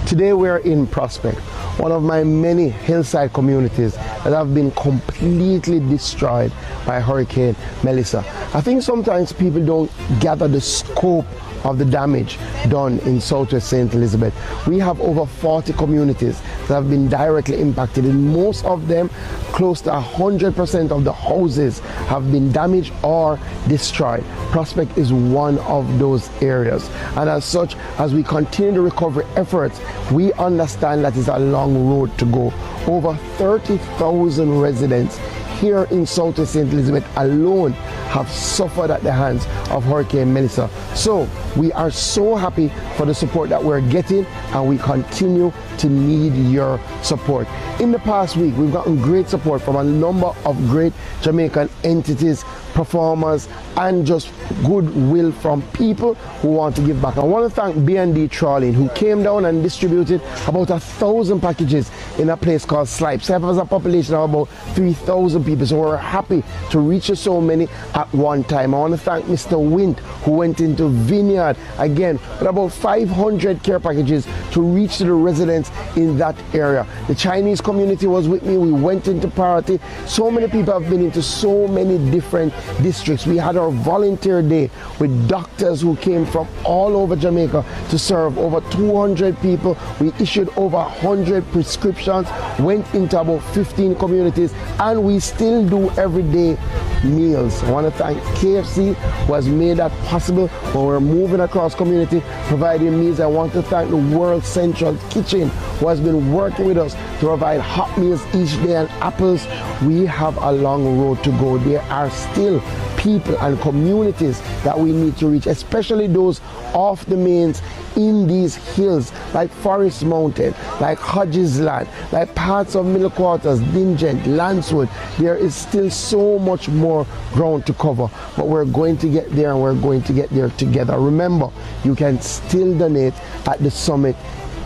Today we're in Prospect, one of my many hillside communities that have been completely destroyed by Hurricane Melissa. I think sometimes people don't gather the scope of the damage done in Southwest St. Elizabeth. We have over 40 communities that have been directly impacted, and most of them, close to 100% of the houses have been damaged or destroyed. Prospect is one of those areas, and as such, as we continue the recovery efforts, we understand that it's a long road to go. Over 30,000 residents here in Southwest St. Elizabeth alone have suffered at the hands of Hurricane Melissa. So we are so happy for the support that we're getting, and we continue to need your support. In the past week, we've gotten great support from a number of great Jamaican entities, performers, and just goodwill from people who want to give back. I want to thank B&D Trawling, who came down and distributed about 1,000 packages in a place called Slipe. Slipe has a population of about 3,000 people, so we're happy to reach so many at one time. I want to thank Mr. Wint, who went into Vineyard again with about 500 care packages to reach to the residents in that area. The Chinese community was with me. We went into Parity. So many people have been into so many different districts. We had our volunteer day with doctors who came from all over Jamaica to serve over 200 people. We issued over 100 prescriptions, went into about 15 communities, and we still do everyday meals. I want to thank KFC, who has made that possible when we're moving across community, providing meals. I want to thank the World Central Kitchen, who has been working with us to provide hot meals each day and apples. We have a long road to go. There are still people and communities that we need to reach, especially those off the mains in these hills like Forest Mountain, like Hodges Land, like parts of Middle Quarters, Dingent, Lancewood. There is still so much more ground to cover, but we're going to get there, and we're going to get there together. Remember, you can still donate at the summit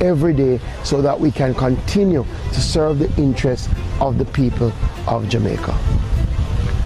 every day so that we can continue to serve the interests of the people of Jamaica.